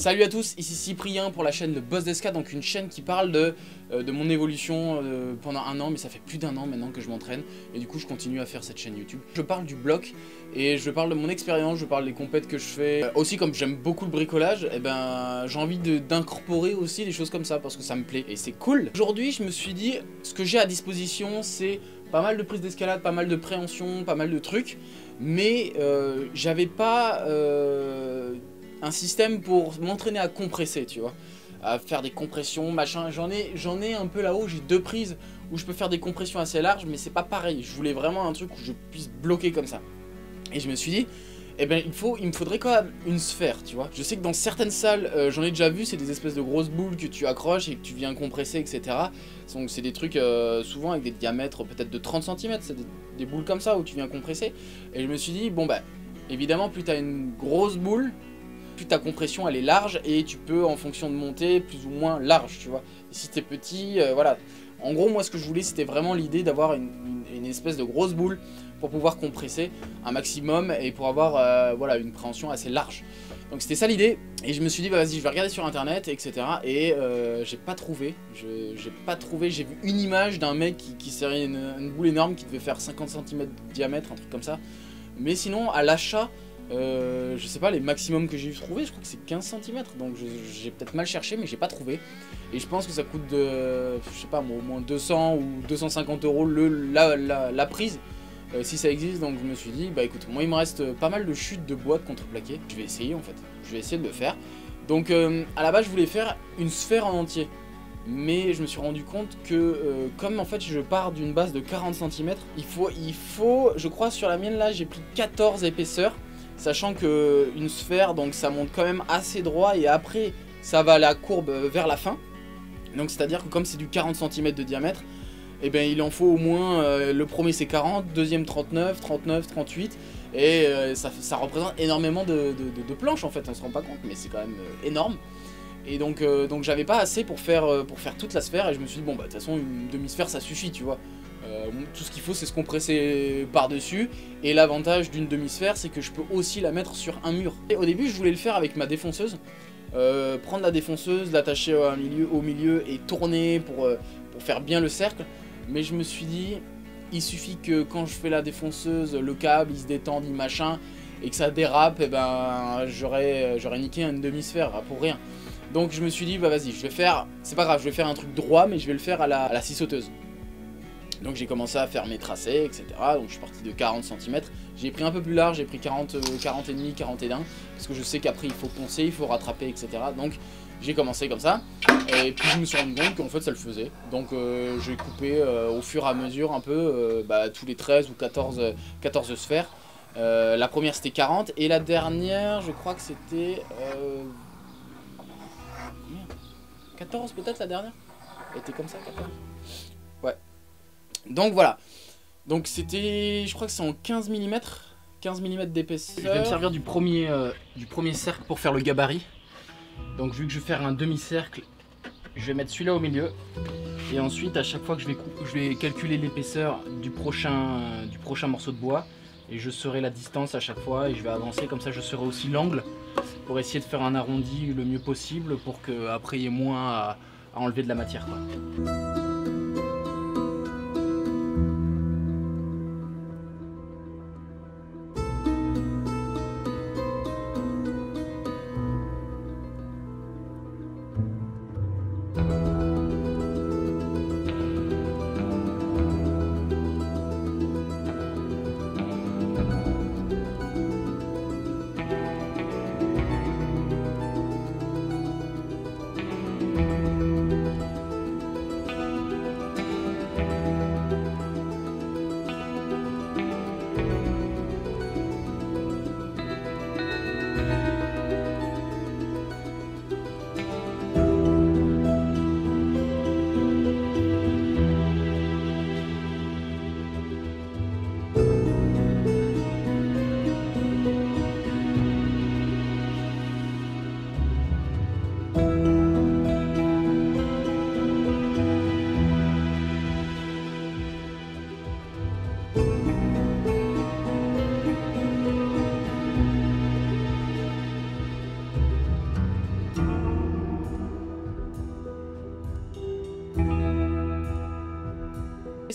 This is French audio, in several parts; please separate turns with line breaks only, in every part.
Salut à tous, ici Cyprien pour la chaîne Le Boss d'Esca, donc une chaîne qui parle de mon évolution pendant un an, mais ça fait plus d'un an maintenant que je m'entraîne, et du coup je continue à faire cette chaîne YouTube. Je parle du bloc, et je parle de mon expérience, je parle des compètes que je fais. Aussi comme j'aime beaucoup le bricolage, et ben j'ai envie d'incorporer aussi des choses comme ça, parce que ça me plaît, et c'est cool. Aujourd'hui je me suis dit, ce que j'ai à disposition c'est pas mal de prises d'escalade, pas mal de préhension, pas mal de trucs, mais j'avais pas... un système pour m'entraîner à compresser, tu vois, à faire des compressions, machin. J'en ai un peu là-haut, j'ai deux prises où je peux faire des compressions assez larges, mais c'est pas pareil. Je voulais vraiment un truc où je puisse bloquer comme ça. Et je me suis dit, eh ben il me faudrait quand même une sphère, tu vois. Je sais que dans certaines salles, j'en ai déjà vu, c'est des espèces de grosses boules que tu accroches et que tu viens compresser, etc. Donc c'est des trucs souvent avec des diamètres peut-être de 30 cm, c'est des boules comme ça où tu viens compresser. Et je me suis dit, bon bah, évidemment, plus tu as une grosse boule, plus ta compression elle est large et tu peux en fonction de monter plus ou moins large, tu vois. Et si t'es petit, voilà. En gros moi ce que je voulais c'était vraiment l'idée d'avoir une espèce de grosse boule pour pouvoir compresser un maximum et pour avoir voilà, une préhension assez large. Donc c'était ça l'idée et je me suis dit bah vas-y je vais regarder sur internet etc. Et j'ai pas trouvé, j'ai vu une image d'un mec qui serrait une boule énorme qui devait faire 50 cm de diamètre, un truc comme ça. Mais sinon à l'achat, je sais pas, les maximums que j'ai trouvé, je crois que c'est 15 cm, donc j'ai peut-être mal cherché, mais j'ai pas trouvé. Et je pense que ça coûte, je sais pas, au moins 200 ou 250 euros la prise, si ça existe. Donc je me suis dit, bah écoute, moi il me reste pas mal de chutes de bois de contreplaqué. Je vais essayer en fait, je vais essayer de le faire. Donc à la base je voulais faire une sphère en entier. Mais je me suis rendu compte que comme en fait je pars d'une base de 40 cm, il faut, je crois sur la mienne là j'ai pris 14 épaisseurs. Sachant que une sphère, donc ça monte quand même assez droit et après ça va à la courbe vers la fin. Donc c'est à dire que comme c'est du 40 cm de diamètre, et ben il en faut au moins, le premier c'est 40, deuxième 39, 39, 38. Et ça représente énormément de planches en fait, on se rend pas compte mais c'est quand même énorme. Et donc j'avais pas assez pour faire toute la sphère et je me suis dit bon bah de toute façon une demi-sphère ça suffit tu vois. Tout ce qu'il faut c'est se compresser par dessus. Et l'avantage d'une demi-sphère c'est que je peux aussi la mettre sur un mur. Et au début je voulais le faire avec ma défonceuse, prendre la défonceuse, l'attacher au milieu et tourner pour faire bien le cercle. Mais je me suis dit il suffit que quand je fais la défonceuse le câble il se détende, il machin, et que ça dérape, et ben j'aurais niqué une demi-sphère pour rien. Donc je me suis dit bah vas-y je vais faire, c'est pas grave, je vais faire un truc droit mais je vais le faire à la scie sauteuse. Donc j'ai commencé à faire mes tracés, etc. Donc je suis parti de 40 cm. J'ai pris un peu plus large, j'ai pris 40 et demi, 41. Parce que je sais qu'après il faut poncer, il faut rattraper, etc. Donc j'ai commencé comme ça. Et puis je me suis rendu compte qu'en fait ça le faisait. Donc j'ai coupé au fur et à mesure un peu tous les 13 ou 14 sphères. La première c'était 40 et la dernière je crois que c'était 14 peut-être la dernière. Elle était comme ça 14. Ouais. Donc voilà, donc c'était, je crois que c'est en 15 mm d'épaisseur. Je vais me servir du premier cercle pour faire le gabarit. Donc vu que je vais faire un demi-cercle, je vais mettre celui-là au milieu. Et ensuite à chaque fois que je vais calculer l'épaisseur du prochain morceau de bois. Et je saurai la distance à chaque fois et je vais avancer, comme ça je saurai aussi l'angle. Pour essayer de faire un arrondi le mieux possible pour qu'après il y ait moins à enlever de la matière quoi.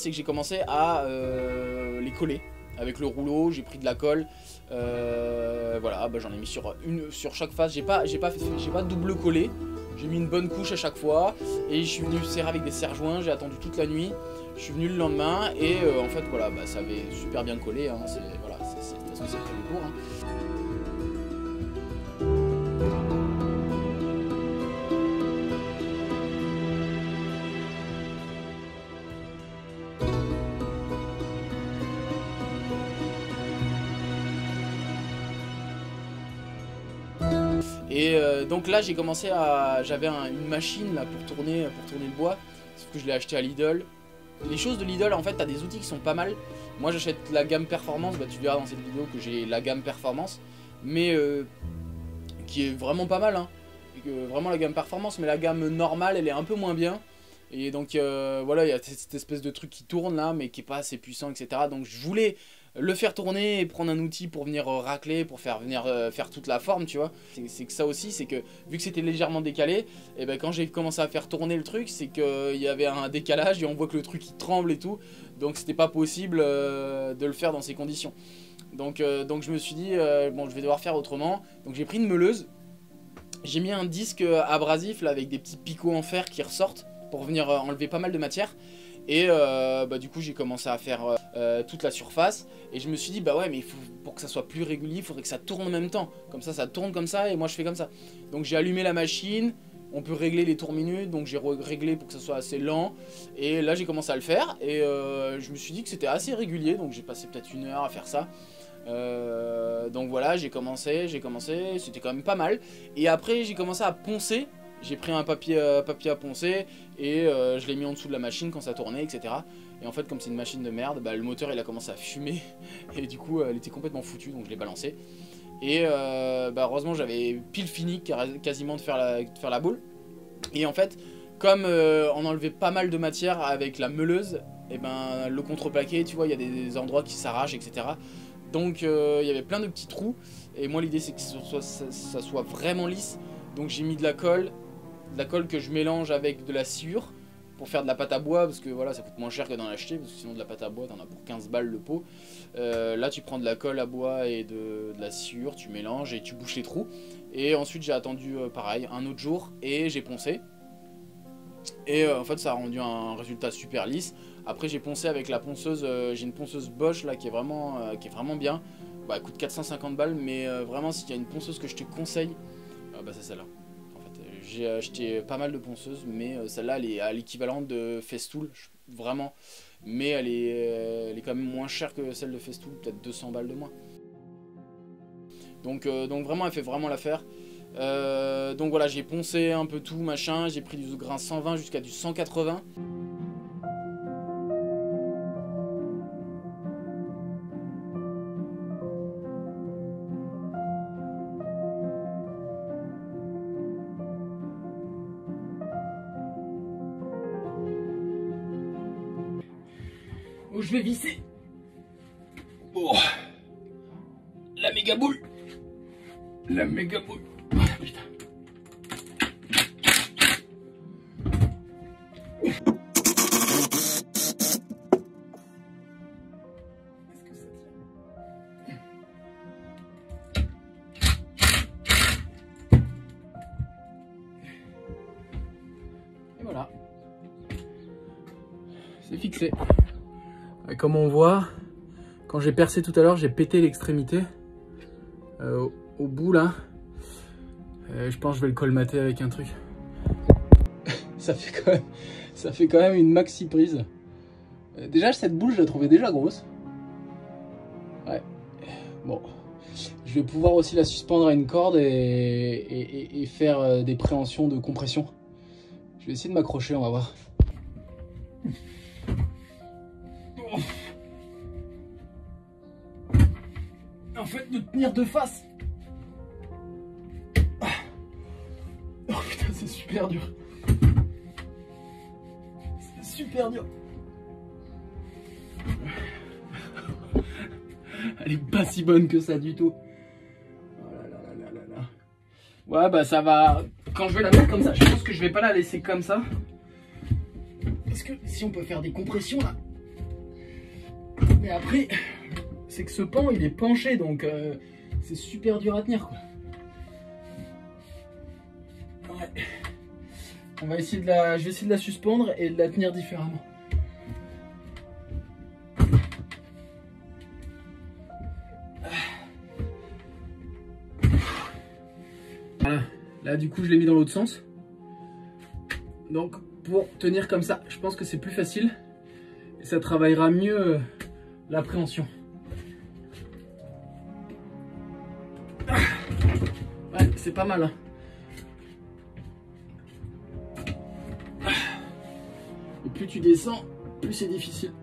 c'est que j'ai commencé à les coller avec le rouleau. J'ai pris de la colle, voilà, bah, j'en ai mis sur chaque face. J'ai pas double collé, j'ai mis une bonne couche à chaque fois et je suis venu serrer avec des serre-joints. J'ai attendu toute la nuit, je suis venu le lendemain et en fait voilà, bah, ça avait super bien collé, hein. Voilà, de toute façon c'est prévu pour, hein. Et donc là j'ai commencé à... J'avais une machine là pour tourner le bois, sauf que je l'ai acheté à Lidl. Les choses de Lidl, en fait, t'as des outils qui sont pas mal. Moi j'achète la gamme performance, bah, tu verras dans cette vidéo que j'ai la gamme performance, mais qui est vraiment pas mal, hein. Vraiment la gamme performance, mais la gamme normale elle est un peu moins bien. Et donc voilà, il y a cette espèce de truc qui tourne là, mais qui est pas assez puissant, etc. Donc je voulais le faire tourner et prendre un outil pour venir racler, pour faire toute la forme, tu vois. C'est que ça aussi, c'est que vu que c'était légèrement décalé, et ben quand j'ai commencé à faire tourner le truc, c'est qu'il y avait un décalage et on voit que le truc il tremble et tout. Donc c'était pas possible de le faire dans ces conditions. Donc je me suis dit, bon, je vais devoir faire autrement. Donc j'ai pris une meuleuse, j'ai mis un disque abrasif là avec des petits picots en fer qui ressortent pour venir enlever pas mal de matière. Et bah, du coup j'ai commencé à faire toute la surface. Et je me suis dit bah ouais, mais pour que ça soit plus régulier, il faudrait que ça tourne en même temps. Comme ça tourne comme ça et moi je fais comme ça. Donc j'ai allumé la machine, on peut régler les tours minutes. Donc j'ai réglé pour que ça soit assez lent. Et là j'ai commencé à le faire. Et je me suis dit que c'était assez régulier. Donc j'ai passé peut-être 1 heure à faire ça. Donc voilà, j'ai commencé, c'était quand même pas mal. Et après j'ai commencé à poncer. J'ai pris un papier à poncer et je l'ai mis en dessous de la machine quand ça tournait, etc. Et en fait, comme c'est une machine de merde, bah, le moteur il a commencé à fumer et du coup elle était complètement foutue, donc je l'ai balancé. Et bah, heureusement j'avais pile fini quasiment de faire la boule. Et en fait, comme on enlevait pas mal de matière avec la meuleuse, et ben le contreplaqué, tu vois, il y a des endroits qui s'arrachent, etc. Donc il y avait plein de petits trous. Et moi l'idée c'est que ça soit vraiment lisse. Donc j'ai mis de la colle que je mélange avec de la sciure pour faire de la pâte à bois, parce que voilà, ça coûte moins cher que d'en acheter, parce que sinon de la pâte à bois t'en as pour 15 balles le pot. Là tu prends de la colle à bois et de la sciure, tu mélanges et tu bouches les trous. Et ensuite j'ai attendu pareil un autre jour et j'ai poncé. Et en fait ça a rendu un résultat super lisse. Après j'ai poncé avec la ponceuse, j'ai une ponceuse Bosch là qui est vraiment bien. Bah elle coûte 450 balles, mais vraiment s'il y a une ponceuse que je te conseille, bah c'est celle-là. J'ai acheté pas mal de ponceuses, mais celle-là elle est à l'équivalent de Festool, vraiment. Mais elle est quand même moins chère que celle de Festool, peut-être 200 balles de moins. Donc vraiment elle fait vraiment l'affaire. Donc voilà, j'ai poncé un peu tout machin, j'ai pris du grain 120 jusqu'à du 180. Où je vais visser. Oh, la méga boule. La méga boule. Putain. Et voilà. C'est fixé. Et comme on voit, quand j'ai percé tout à l'heure, j'ai pété l'extrémité au bout là. Je pense que je vais le colmater avec un truc. ça fait quand même une maxi prise. Déjà cette boule, je la trouvais déjà grosse. Ouais. Bon, je vais pouvoir aussi la suspendre à une corde et faire des préhensions de compression. Je vais essayer de m'accrocher, on va voir. En fait, de tenir de face. Oh putain, c'est super dur. C'est super dur. Elle est pas si bonne que ça du tout. Oh là là là là là. Ouais, bah ça va. Quand je vais la mettre comme ça, je pense que je vais pas la laisser comme ça. Est-ce que si on peut faire des compressions là? Mais après, c'est que ce pan il est penché, donc c'est super dur à tenir quoi. Ouais. On va essayer de la... Je vais essayer de la suspendre et de la tenir différemment. Voilà. Là du coup je l'ai mis dans l'autre sens. Donc pour tenir comme ça, je pense que c'est plus facile. Et ça travaillera mieux l'appréhension. Ouais, c'est pas mal. Hein. Et plus tu descends, plus c'est difficile.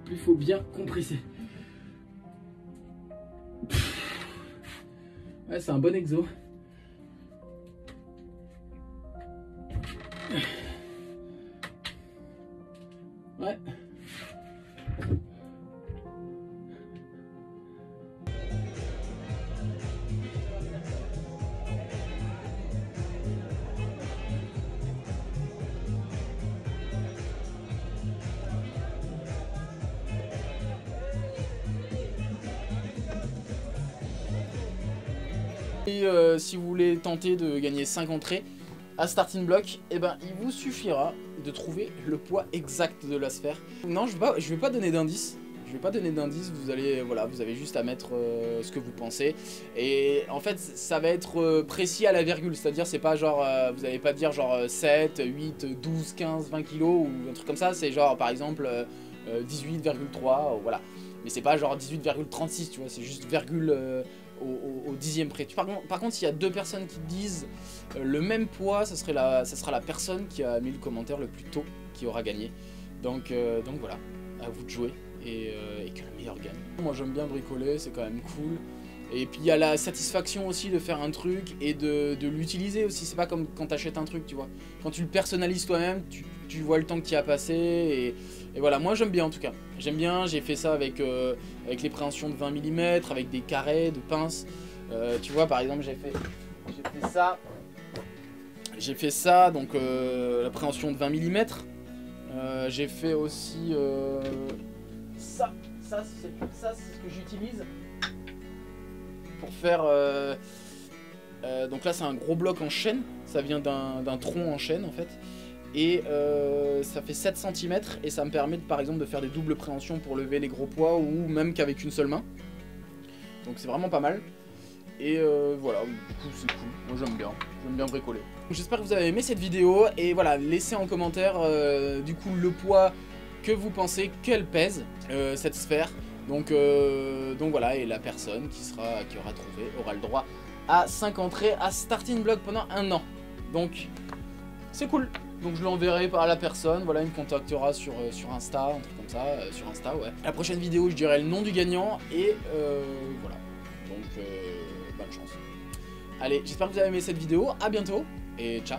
Plus il faut bien compresser. Ouais, c'est un bon exo. Ouais. Et si vous voulez tenter de gagner 5 entrées à Starting Block, eh ben, il vous suffira de trouver le poids exact de la sphère. Non, je vais pas donner d'indice. Je vais pas donner d'indice, vous avez juste à mettre ce que vous pensez. Et en fait, ça va être précis à la virgule, c'est-à-dire c'est pas genre, vous n'allez pas dire genre 7, 8, 12, 15, 20 kilos ou un truc comme ça, c'est genre par exemple 18,3, voilà. Mais c'est pas genre 18,36, tu vois, c'est juste virgule au dixième près. Par contre, s'il y a deux personnes qui disent le même poids, ça sera la personne qui a mis le commentaire le plus tôt qui aura gagné. Donc voilà, à vous de jouer et que le meilleur gagne. Moi j'aime bien bricoler, c'est quand même cool. Et puis il y a la satisfaction aussi de faire un truc et de l'utiliser aussi. C'est pas comme quand tu achètes un truc, tu vois. Quand tu le personnalises toi-même, tu vois le temps que tu y as passé. Et voilà, moi j'aime bien en tout cas. J'aime bien, j'ai fait ça avec les préhensions de 20 mm, avec des carrés, de pinces. Tu vois, par exemple, j'ai fait ça. J'ai fait ça, donc la préhension de 20 mm. J'ai fait aussi ça. Ça, c'est ce que j'utilise pour faire... donc là, c'est un gros bloc en chaîne. Ça vient d'un tronc en chaîne, en fait. Et ça fait 7 cm et ça me permet par exemple de faire des doubles préhensions pour lever les gros poids ou même qu'avec une seule main. Donc c'est vraiment pas mal. Et voilà, du coup c'est cool, moi j'aime bien bricoler. J'espère que vous avez aimé cette vidéo et voilà, laissez en commentaire du coup le poids que vous pensez qu'elle pèse, cette sphère. Donc voilà, et la personne qui aura trouvé aura le droit à 5 entrées à Starting Block pendant 1 an. Donc c'est cool. Donc je l'enverrai par la personne, voilà, il me contactera sur Insta, un truc comme ça, sur Insta, ouais. La prochaine vidéo, je dirai le nom du gagnant, et voilà. Donc, bonne chance. Allez, j'espère que vous avez aimé cette vidéo, à bientôt, et ciao.